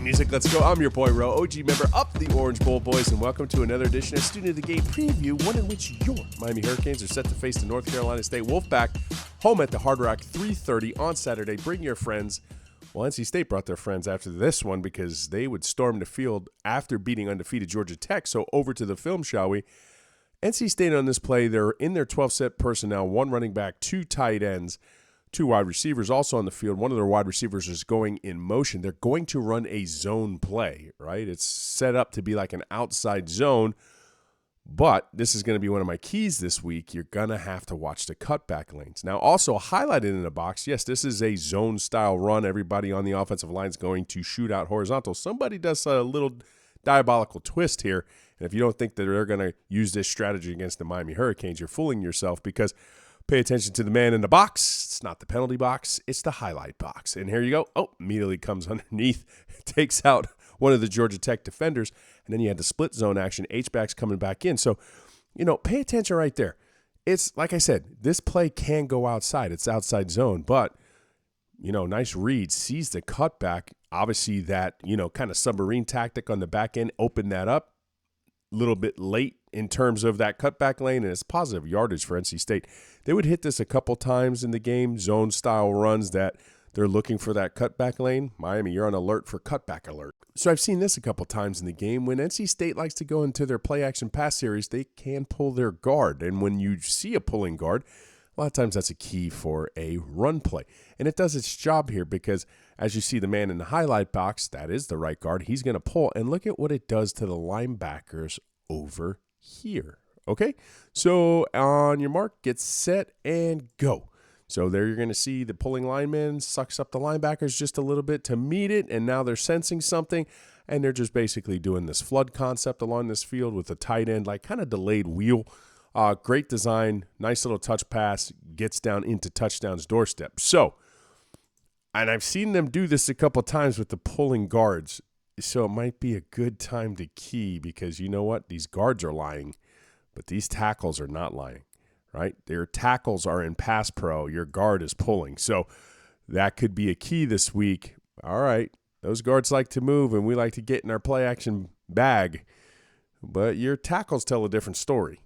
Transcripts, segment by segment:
music, let's go. I'm your boy Ro, OG member of the Orange Bowl Boys, and welcome to another edition of Student of the Game Preview, one in which your Miami Hurricanes are set to face the North Carolina State Wolfpack, home at the Hard Rock, 3:30 on Saturday. Bring your friends. Well, NC State brought their friends after this one because they would storm the field after beating undefeated Georgia Tech, so over to the film, shall we? NC State on this play, they're in their 12-set personnel, one running back, two tight ends, two wide receivers also on the field. One of their wide receivers is going in motion. They're going to run a zone play, right? It's set up to be like an outside zone, but this is going to be one of my keys this week. You're going to have to watch the cutback lanes. Now, also highlighted in the box, yes, this is a zone-style run. Everybody on the offensive line is going to shoot out horizontal. Somebody does a little diabolical twist here, and if you don't think that they're going to use this strategy against the Miami Hurricanes, you're fooling yourself because pay attention to the man in the box. It's not the penalty box. It's the highlight box. And here you go. Oh, immediately comes underneath, takes out one of the Georgia Tech defenders, and then you had the split zone action. H-backs coming back in. So, pay attention right there. It's, like I said, this play can go outside. It's outside zone, but, nice read. Sees the cutback. Obviously that, kind of submarine tactic on the back end opened that up. A little bit late in terms of that cutback lane, and it's positive yardage for NC State. They would hit this a couple times in the game, zone-style runs that they're looking for that cutback lane. Miami, you're on alert for cutback alert. So I've seen this a couple times in the game. When NC State likes to go into their play-action pass series, they can pull their guard, and when you see a pulling guard, a lot of times that's a key for a run play. And it does its job here because as you see the man in the highlight box, that is the right guard, he's going to pull. And look at what it does to the linebackers over here. Okay, so on your mark, get set, and go. So there you're going to see the pulling lineman sucks up the linebackers just a little bit to meet it, and now they're sensing something, and they're just basically doing this flood concept along this field with a tight end, like kind of delayed wheel. Great design, nice little touch pass, gets down into touchdown's doorstep. So, and I've seen them do this a couple times with the pulling guards, so it might be a good time to key because you know what? These guards are lying, but these tackles are not lying, right? Their tackles are in pass pro. Your guard is pulling. So that could be a key this week. All right, those guards like to move, and we like to get in our play-action bag, but your tackles tell a different story.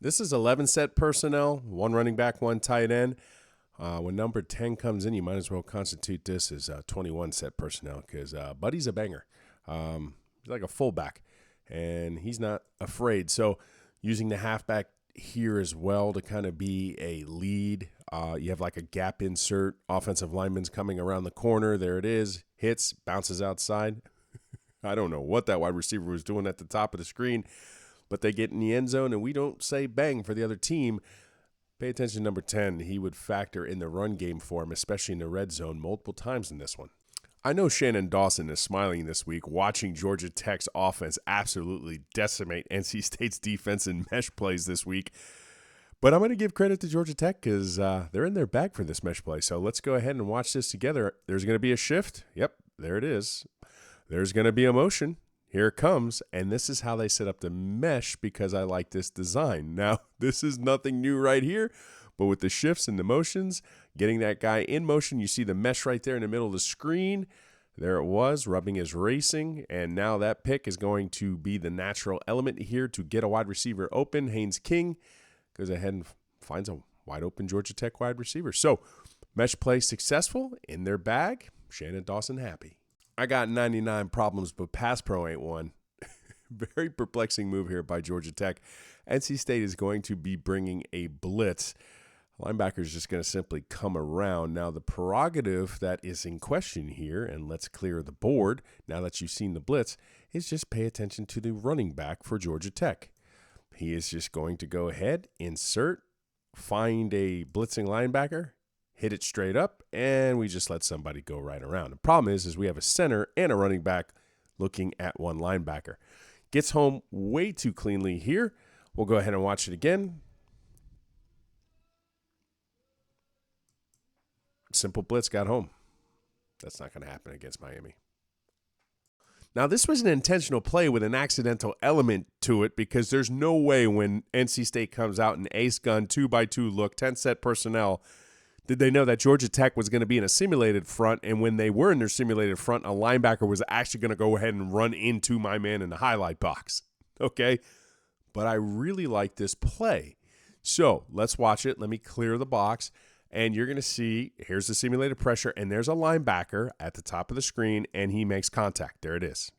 This is 11-set personnel, one running back, one tight end. When number 10 comes in, you might as well constitute this as 21-set personnel because Buddy's a banger. He's like a fullback, and he's not afraid. So using the halfback here as well to kind of be a lead. You have like a gap insert. Offensive lineman's coming around the corner. There it is. Hits, bounces outside. I don't know what that wide receiver was doing at the top of the screen, but they get in the end zone, and we don't say bang for the other team. Pay attention to number 10. He would factor in the run game for him, especially in the red zone, multiple times in this one. I know Shannon Dawson is smiling this week watching Georgia Tech's offense absolutely decimate NC State's defense in mesh plays this week. But I'm going to give credit to Georgia Tech because they're in their bag for this mesh play. So let's go ahead and watch this together. There's going to be a shift. Yep, there it is. There's going to be a motion. Here it comes, and this is how they set up the mesh because I like this design. Now, this is nothing new right here, but with the shifts and the motions, getting that guy in motion, you see the mesh right there in the middle of the screen. There it was, rubbing is racing, and now that pick is going to be the natural element here to get a wide receiver open. Haynes King goes ahead and finds a wide open Georgia Tech wide receiver. So, mesh play successful, in their bag, Shannon Dawson happy. I got 99 problems, but pass pro ain't one. Very perplexing move here by Georgia Tech. NC State is going to be bringing a blitz. Linebacker is just going to simply come around. Now, the prerogative that is in question here, and let's clear the board now that you've seen the blitz, is just pay attention to the running back for Georgia Tech. He is just going to go ahead, insert, find a blitzing linebacker, hit it straight up, and we just let somebody go right around. The problem is we have a center and a running back looking at one linebacker. Gets home way too cleanly here. We'll go ahead and watch it again. Simple blitz got home. That's not going to happen against Miami. Now, this was an intentional play with an accidental element to it because there's no way when NC State comes out in ace gun 2x2 look, 10-set personnel, Did they know that Georgia Tech was going to be in a simulated front, and when they were in their simulated front, a linebacker was actually going to go ahead and run into my man in the highlight box? Okay, but I really like this play. So let's watch it. Let me clear the box, and you're going to see here's the simulated pressure, and there's a linebacker at the top of the screen, and he makes contact. There it is.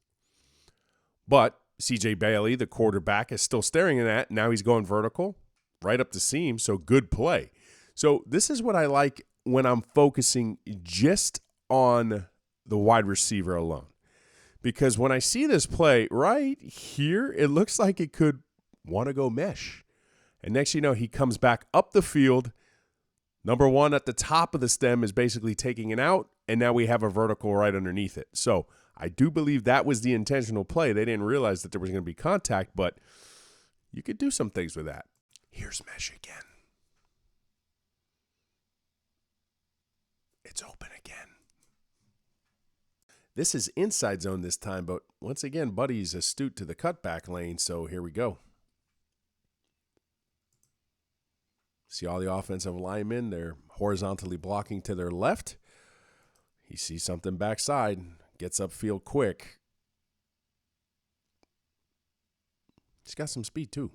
But C.J. Bailey, the quarterback, is still staring at that. Now he's going vertical, right up the seam, so good play. So this is what I like when I'm focusing just on the wide receiver alone. Because when I see this play right here, it looks like it could want to go mesh. And next you know, he comes back up the field. Number one at the top of the stem is basically taking it out, and now we have a vertical right underneath it. So I do believe that was the intentional play. They didn't realize that there was going to be contact, but you could do some things with that. Here's mesh again. It's open again. This is inside zone this time, but once again, Buddy's astute to the cutback lane, so here we go. See all the offensive linemen, they're horizontally blocking to their left. He sees something backside, gets upfield quick. He's got some speed too.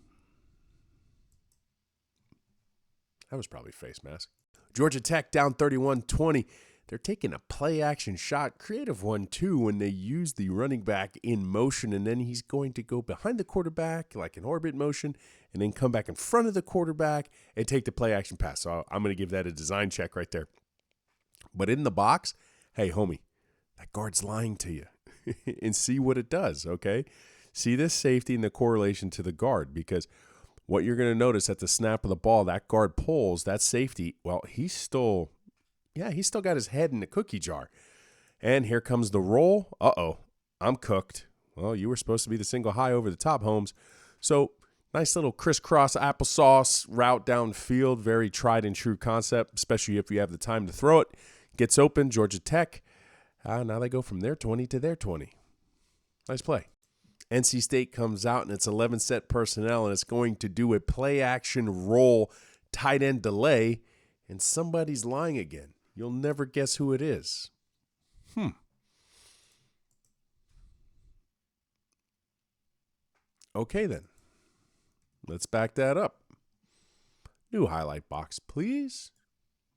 That was probably face mask. Georgia Tech down 31-20. They're taking a play-action shot, creative one, too, when they use the running back in motion, and then he's going to go behind the quarterback like an orbit motion and then come back in front of the quarterback and take the play-action pass. So I'm going to give that a design check right there. But in the box, hey, homie, that guard's lying to you. And see what it does, okay? See this safety and the correlation to the guard, because what you're going to notice at the snap of the ball, that guard pulls, that safety, well, he's still got his head in the cookie jar. And here comes the roll. Uh-oh, I'm cooked. Well, you were supposed to be the single high over the top, Holmes. So nice little crisscross applesauce route downfield, very tried and true concept, especially if you have the time to throw it. Gets open, Georgia Tech. Now they go from their 20 to their 20. Nice play. NC State comes out, and it's 11 set personnel, and it's going to do a play-action roll tight end delay, and somebody's lying again. You'll never guess who it is. Okay, then. Let's back that up. New highlight box, please.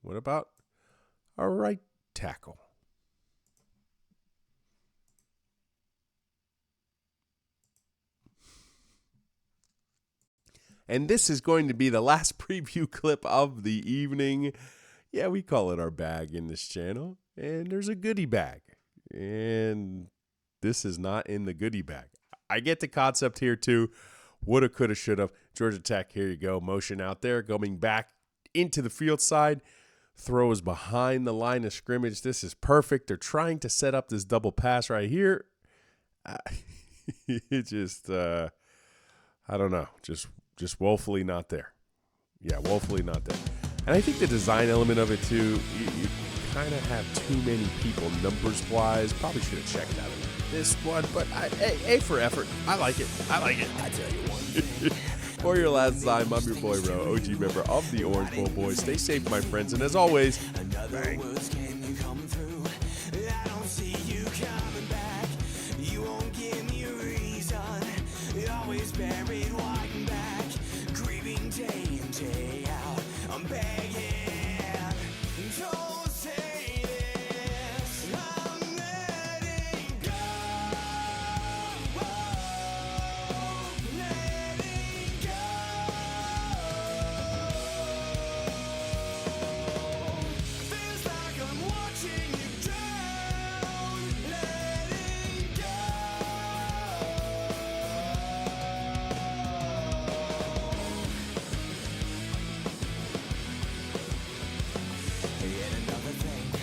What about our right tackle? And this is going to be the last preview clip of the evening. Yeah, we call it our bag in this channel. And there's a goodie bag. And this is not in the goodie bag. I get the concept here too. Woulda, coulda, shoulda. Georgia Tech, here you go. Motion out there. Going back into the field side. Throws behind the line of scrimmage. This is perfect. They're trying to set up this double pass right here. It just, I don't know. Just woefully not there. Yeah, woefully not there. And I think the design element of it, too, you kind of have too many people numbers-wise. Probably should have checked out this one, but A for effort. I like it. I tell you one. For your last time, I'm your boy, Ro, OG member of the Orange Bowl Boys. Stay safe, my friends, and as always, bang.